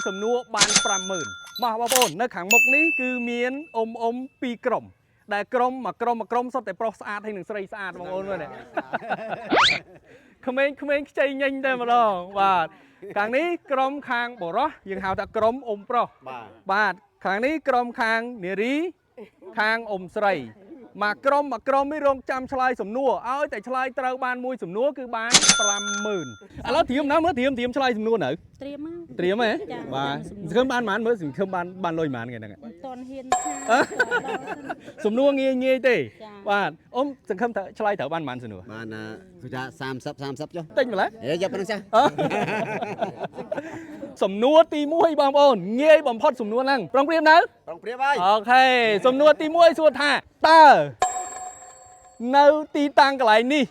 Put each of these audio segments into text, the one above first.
សំណួរបាន50000មកបងប្អូននៅខាងមុខនេះគឺមានអ៊ំពីរក្រុមដែលក្រុមមួយក្រុមសុទ្ធតែប្រុសស្អាតហើយនឹងស្រីស្អាតបងប្អូនមើលនេះក្មេងខ្ចីញញតែម្ដងបាទខាងនេះក្រុមខាងបរោះយើងហៅថាក្រុមអ៊ំប្រុសបាទខាងនេះក្រុមខាងនារីខាងអ៊ំស្រីមកក្រុមនេះរងចាំឆ្លើយសំណួរឲ្យតែឆ្លើយត្រូវបានមួយសំណួរគឺបាន50000ឥឡូវត្រៀមណាមើលត្រៀមឆ្លើយសំណួរនៅត្រៀមហ៎បាទសង្ឃឹមបានមើលសង្ឃឹមបានលុយប៉ុន្មានថ្ងៃហ្នឹងអត់តន់ហ៊ានសំណួរងាយទេបាទអ៊ំសង្ឃឹមថាឆ្លើយត្រូវបានប៉ុន្មានសំណួរបានគឺថា30ចុះតិចម្ល៉េះយកប៉ុណ្្នឹងចាសំណួរទី1បងប្អូនងាយបំផុតសំណួរហ្នឹងប្រុងប្រៀបនៅប្រុងប្រៀបហើយអូខេសំណួរទី1សួរថាតើនៅទីតាំងកន្លែងនេះ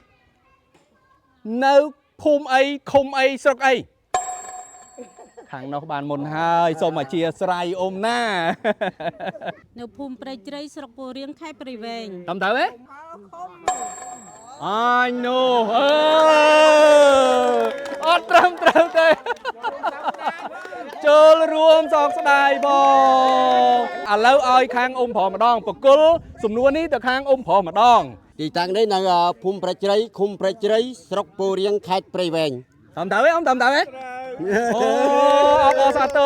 នៅភូមិអីឃុំអីស្រុកអីខាងនោះបានមុនហើយសូមអធិស្ឋានអ៊ំណានៅភូមិព្រៃជ្រៃស្រុកពោធិ៍រៀងខេត្តព្រៃវែងតាមទៅហ៎អាយនោះអត់ត្រឹមត្រូវទេចូលរួមសោកស្ដាយបងឥឡូវឲ្យខាងអ៊ំប្រុសម្ដងបកុលសំណួរនេះទៅខាងអ៊ំប្រុសម្ដងទីតាំងនេះនៅភូមិព្រៃជ្រៃឃុំព្រៃជ្រៃស្រុកពោធិ៍រៀងខេត្តព្រៃវែងតាមទៅហ៎អ៊ំតាមទៅហ៎អូអបអរសាទរ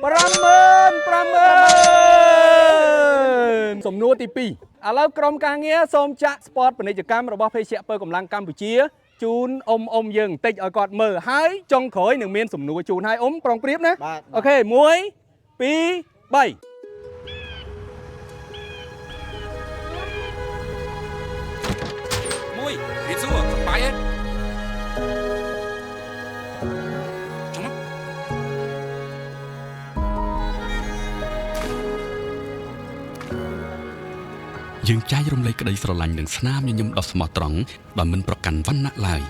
50000សំណួរទី2ឥឡូវក្រុមការងារសូមចាក់ស្ពតពាណិជ្ជកម្មរបស់ភេសជ្ជៈពើកម្លាំងកម្ពុជាជូនអ៊ំយើងបន្តិចឲ្យគាត់មើលហើយចុងក្រោយនឹងមានសំណួរជូនឲ្យអ៊ំប្រុងប្រៀបណាអូខេ1 2 3មួយវាសួរសប្បាយទេយើងចែករំលែកក្តីស្រឡាញ់និងស្នាមញញឹមដ៏ស្មោះត្រង់ដោយមិនប្រកាន់វណ្ណៈឡើយ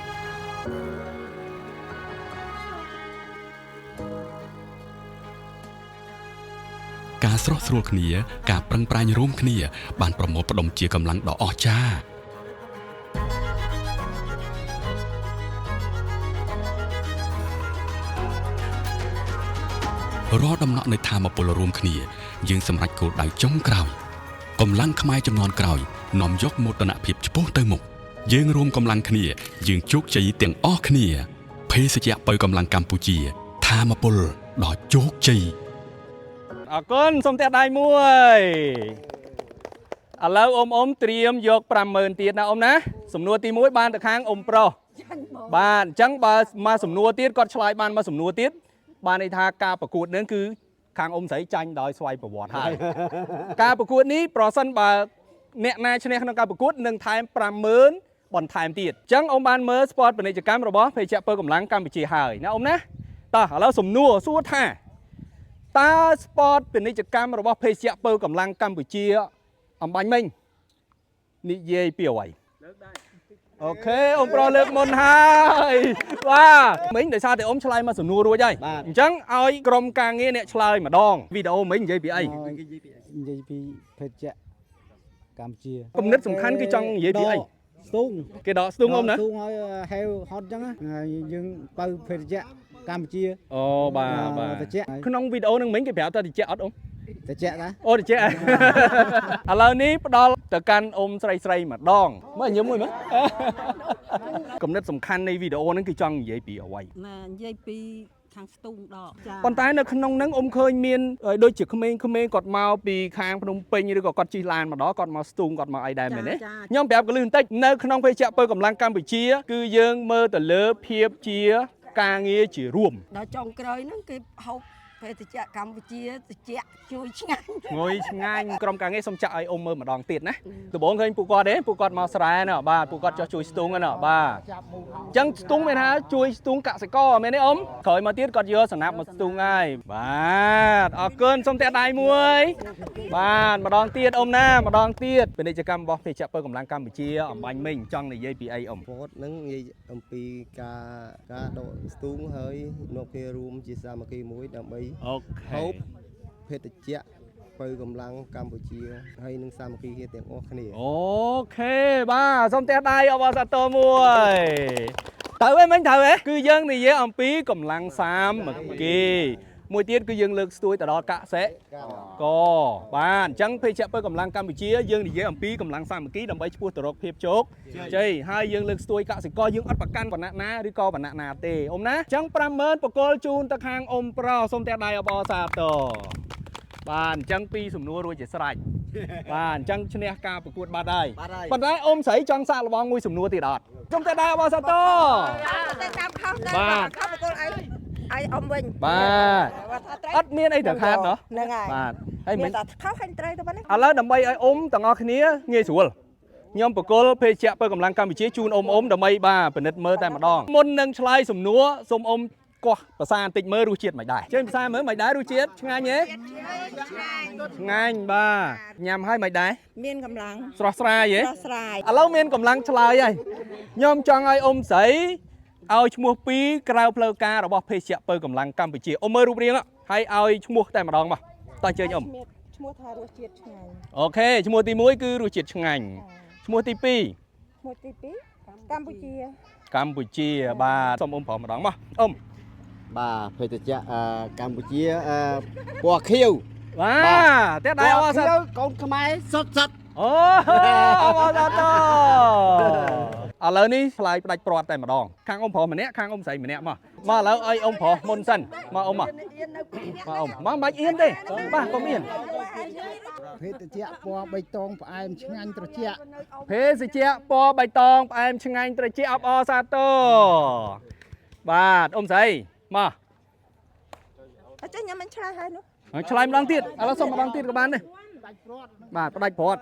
ការស្រស់ស្រួលគ្នាការប្រឹងប្រែងរួមគ្នាបានប្រមូលផ្ដុំជាកម្លាំងដ៏អស្ចារ្យរាល់ដំណក់នៃថាមពលរួមគ្នាយើងសម្រេចគោលដៅចុងក្រោយកម្លាំងខ្មែរចំនួនក្រោយនាំយកមោទនភាពឆ្ពោះទៅមុខយើងរួមកម្លាំងគ្នាយើងជោគជ័យទាំងអស់គ្នាភេសជ្ជៈបើកម្លាំងកម្ពុជាថាមពលដ៏ជោគជ័យអរគុណសូមផ្ទះដៃមួយឥឡូវអ៊ំត្រៀមយក50000ទៀតណាអ៊ំណាសំណួរទី1បានទៅខាងអ៊ំប្រុសបាទអញ្ចឹងបើមកសំណួរទៀតគាត់ឆ្លើយបានមកសំណួរទៀតបានន័យថាការប្រកួតនឹងគឺខាងអ៊ំស្រីចាញ់ដោយស្វ័យប្រវត្តិហើយការប្រកួតនេះប្រសិនបើអ្នកណាឈ្នះក្នុងការប្រកួតនឹងថែម50000បន្ថែមទៀតអញ្ចឹងអ៊ំបានមើលស្ពតពាណិជ្ជកម្មរបស់ភេសជ្ជៈពើកម្លាំងកម្ពុជាហើយណាអ៊ំណាតោះឥឡូវសំណួរសួរថាតើស្ពតពាណិជ្ជកម្មរបស់ភេសជ្ជៈពើកម្លាំងកម្ពុជាអំបញ្ញមិញនិយាយពីអ្វីលើកដែរអូខេអ៊ំប្រុសលើកមុនហើយបាទមិញដោយសារតែអ៊ំឆ្លើយមកសំណួររួចហើយអញ្ចឹងឲ្យក្រុមការងារអ្នកឆ្លើយម្ដងវីដេអូមិញនិយាយពីអីនិយាយពីភេសជ្ជៈកម្ពុជាគំនិតសំខាន់គឺចង់និយាយពីអីស្ទូងគេដកស្ទូងអ៊ំណាស្ទូងឲ្យហេវហត់អញ្ចឹងយើងបើភេសជ្ជៈកម្ពុជាអូបាទក្នុងវីដេអូនឹងមិញគេប្រាប់ថាតិចអត់អ៊ំតិចណាអូតិចឥឡូវនេះផ្ដល់ទៅកាន់អ៊ំស្រីម្ដងមើលញឹមមួយមើលគំនិតសំខាន់នៃវីដេអូហ្នឹងគឺចង់និយាយពីអ្វីនិយាយពីខាងស្ទូងដកប៉ុន្តែនៅក្នុងហ្នឹងអ៊ំឃើញមានដូចជាក្មេងៗគាត់មកពីខាងភ្នំពេញឬក៏គាត់ជិះឡានម្ដងគាត់មកស្ទូងគាត់មកអីដែរមែនទេខ្ញុំប្រាប់កលឹះបន្តិចនៅក្នុងភេសជ្ជៈពើកម្លាំងកម្ពុជាគឺយើងមើលទៅលើភាពជាការងារជារួមដល់ចុងក្រោយហ្នឹងគេហូបភេសជ្ជៈកម្ពុជាត្រជាក់ជួយឆ្ងាញ់ក្រុមការងារសូមចាក់ឲ្យអ៊ំមើលម្ដងទៀតណាដំបូងឃើញពួកគាត់ទេពួកគាត់មកស្រែណាបាទពួកគាត់ចោះជួយស្ទូងណាបាទអញ្ចឹងស្ទូងមានថាជួយស្ទូងកសិករមែនទេអ៊ំក្រោយមកទៀតគាត់យកសំណាប់មកស្ទូងហើយបាទអរគុណសូមផ្ទះដៃមួយបាទម្ដងទៀតអ៊ំណាម្ដងទៀតពាណិជ្ជកម្មរបស់ភេសជ្ជៈពើកម្លាំងកម្ពុជាអំបញ្ញមិញចង់និយាយពីអីអ៊ំពោតហ្នឹងនិយាយអំពីការដកស្ទូងហើយនាំគ្នារួមជាសាមគ្គីមួយដើម្បីអូខេភេសជ្ជៈពើកម្លាំងកម្ពុជាហើយនឹងសាមគ្គីគ្នាទាំងអស់គ្នាអូខេបាទសូមផ្ទះដៃអបអរសាទរមួយ ត្រូវឯងមិញត្រូវឯងគឺយើងនិយាយអំពីកម្លាំងសាមគ្គីមួយទៀតគឺយើងលើកស្ទួយទៅដល់កសិកបាទអញ្ចឹងភេជ្ជៈពើកម្លាំងកម្ពុជាយើងនិយាយអំពីកម្លាំងសាមគ្គីដើម្បីឈ្មោះទៅរកភាពជោគជ័យហើយយើងលើកស្ទួយកសិករយើងអត់ប្រកាន់វណ្ណៈណាឬក៏វណ្ណៈណាទេអ៊ំណាអញ្ចឹង 50000 បកលជូនទៅខាងអ៊ំប្រុសសូមតែដៃអបអរសាទរបាទអញ្ចឹងពីសំណួររួចជាស្រេចបាទអញ្ចឹងឈ្នះការប្រកួតបាត់ហើយប៉ុន្តែអ៊ំស្រីចង់សាកល្បងមួយសំណួរទៀតអត់សូមតែដៃអបអរសាទរ តែតាមខុសទៅ បាទ ខុសបកគលឲ្យអ៊ំវិញ បាទអត់មានអីត្រូវខាតណោះ ហ្នឹងហើយ បាទហើយ មា មិន នតែខុសហើយត្រូវទៅប៉ុណ្ណឹង ឥឡូវដើម្បីឲ្យអ៊ំទាំងអស់គ្នាងាយស្រួលខ្ញុំបកគលភេជ្ជៈពើកម្លាំងកម្ពុជាជូនអ៊ំដើម្បីបាទពិនិត្យមើលតែម្ដងមុននឹងឆ្លើយសំណួរសូមអ៊ំកោះភាសាបន្តិចមើលរសជាតិមិនដែរចេញភាសាមើលមិនដែររសជាតិឆ្ងាញ់ទេឆ្ងាញ់បាទញ៉ាំហើយមិនដែរ មានកម្លាំង ស្រស់ស្រាយទេ ស្រស់ស្រាយ ឥឡូវមានកម្លាំងឆ្លើយហើយខ្ញុំចង់ឲ្យអ៊ំស្រីឲ្យឈ្មោះពីរក្រៅផ្លូវការរបស់ភេជ្ជៈពើកម្លាំងកម្ពុជាអ៊ំមើលរូបរាងហើយឲ្យឈ្មោះតែម្ដងមកតើជើញអ៊ំ ឈ្មោះថារសជាតិឆ្ងាញ់ អូខេឈ្មោះទី1គឺរសជាតិឆ្ងាញ់ឈ្មោះទី2 ឈ្មោះទី2កម្ពុជា កម្ពុជាបាទសូមអ៊ំប្រុសម្ដងមកអ៊ំ បាទភេទជ្ជៈកម្ពុជាពណ៌ខៀវ បាទតែដៃអបអរសាទរ កូនខ្មែរសុទ្ធសុទ្ធ អូអបអរសាទរឥឡូវនេះឆ្លើយផ្ដាច់ព្រាត់តែម្ដងខាងអ៊ំប្រុសម្នាក់ខាងអ៊ំស្រីម្នាក់មកឥឡូវឲ្យអ៊ំប្រុសមុនសិនមកអ៊ំមកអ៊ំមកមិនបាច់អៀនទេបាទកុំអៀន ភេទជ្ជៈពណ៌បៃតងផ្អែមឆ្ងាញ់ត្រជាក់ ភេសជ្ជៈពណ៌បៃតងផ្អែមឆ្ងាញ់ត្រជាក់អបអរសាទរបាទអ៊ំស្រីមក អញ្ចឹងខ្ញុំមិនឆ្លើយហើយនោះ ហើយឆ្លើយម្ដងទៀតឥឡូវសុំម្ដងទៀតក៏បានដែរបាទផ្ដាច់ព្រាត់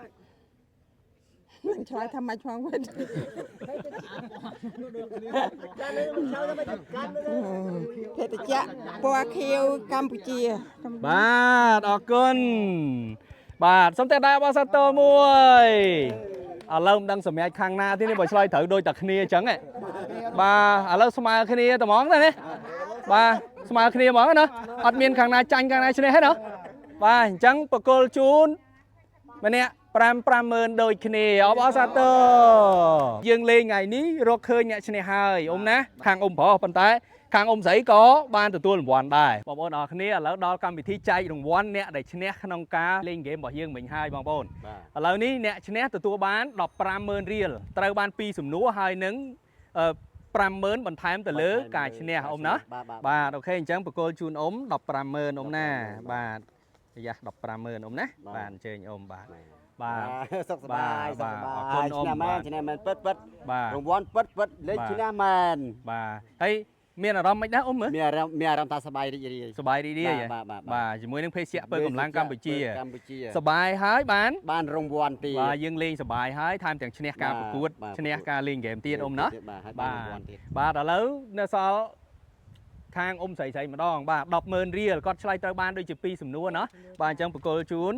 មិនឆ្លើយថាម៉េចផងវិញភេទជ្ជៈពណ៌ខៀវកម្ពុជា បាទអរគុណបាទសូមតែដៃអបអរសាទរមួយឥឡូវមិនដឹងសម្រាប់ខាងណាទេនេះបើឆ្លើយត្រូវដូចតែគ្នាអញ្ចឹងហ៎បាទឥឡូវស្មើគ្នាតែហ្មងណាបាទស្មើគ្នាហ្មងណាអត់មានខាងណាចាញ់ខាងណាឈ្នះទេណាបាទអញ្ចឹងបកគលជូនម្នាក់50000ដូចគ្នាអបអរសាទរយើងលេងថ្ងៃនេះរកឃើញអ្នកឈ្នះហើយអ៊ំណាខាងអ៊ំប្រុសប៉ុន្តែខាងអ៊ំស្រីក៏បានទទួលរង្វាន់ដែរបងប្អូនអរគ្នាឥឡូវដល់កម្មវិធីចែករង្វាន់អ្នកដែលឈ្នះក្នុងការលេងហ្គេមរបស់យើងមិញហើយបងប្អូនឥឡូវនេះអ្នកឈ្នះទទួលបាន150,000រៀលត្រូវបាន2សំណួរហើយនឹង50000បន្ថែមទៅលើការឈ្នះអ៊ំណាបាទអូខេអញ្ចឹងបកគលជូនអ៊ំ150,000អ៊ំណាបាទយ៉ា150,000អ៊ំណាបាទអញ្ជើញអ៊ំបាទបាទ សុខសប្បាយសុខសប្បាយ អរគុណអ៊ំ ឆ្នះមែនពិតពិត បាទ រង្វាន់ពិតពិតលេខឆ្នះមែន បាទហើយមានអារម្មណ៍មិនដែរអ៊ំមើល មានអារម្មណ៍ថាសប្បាយរីករាយ សប្បាយរីករាយ បាទ បាទជាមួយនឹងភេសជ្ជៈពើកម្លាំងកម្ពុជា កម្ពុជា សប្បាយហើយបាន បានរង្វាន់ទៀត បាទយើងលេងសប្បាយហើយថែមទាំងឈ្នះការប្រកួតឈ្នះការលេងហ្គេមទៀតអ៊ំណា បាទហើយបានរង្វាន់ទៀត បាទឥឡូវនៅសល់ខាងអ៊ំស្រីម្ដងបាទ100,000រៀលគាត់ឆ្លើយត្រូវបានដូចជា2សំណួរណាបាទអញ្ចឹងបកគលជូន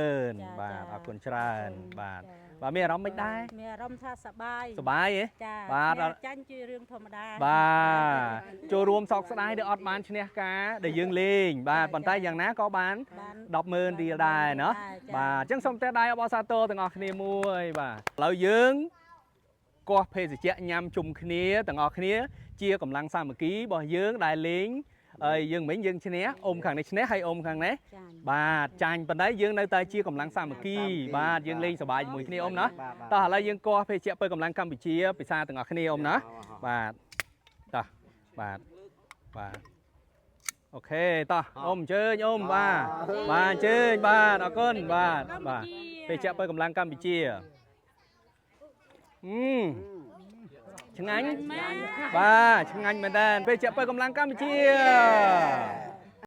100,000បាទអរគុណច្រើនបាទបាទមានអារម្មណ៍មិនដែរ មានអារម្មណ៍ថាសប្បាយ សប្បាយហ៎ ចា បាទ អ្នកចាញ់ជារឿងធម្មតា បាទចូលរួមសោកស្ដាយដែលអត់បានឈ្នះការដែលយើងលេងបាទប៉ុន្តែយ៉ាងណាក៏បាន100,000រៀលដែរណាបាទអញ្ចឹងសូមតែដៃអបអរសាទរទាំងអស់គ្នាមួយបាទឥឡូវយើងកោះភេសជ្ជៈញ៉ាំជុំគ្នាទាំងអស់គ្នាជាកម្លាំងសាមគ្គីរបស់យើងដែលលេងហើយយើងមិញយើងឈ្នះអ៊ំខាងនេះឈ្នះហើយអ៊ំខាងនេះ ចាញ់ បាទចាញ់ប៉ុន្តែយើងនៅតែជាកម្លាំងសាមគ្គីបាទយើងលេងសប្បាយជាមួយគ្នាអ៊ំណាតោះឥឡូវយើងកោះភេសជ្ជៈពើកម្លាំងកម្ពុជាពិសាទាំងអស់គ្នាអ៊ំណាបាទតោះបាទបាទអូខេតោះអ៊ំអញ្ជើញអ៊ំបាទបាទអញ្ជើញបាទអរគុណបាទបាទភេសជ្ជៈពើកម្លាំងកម្ពុជាឆ្ងាញ់បាទឆ្ងាញ់មែនតើភេសជ្ជៈពើកម្លាំងកម្ពុជា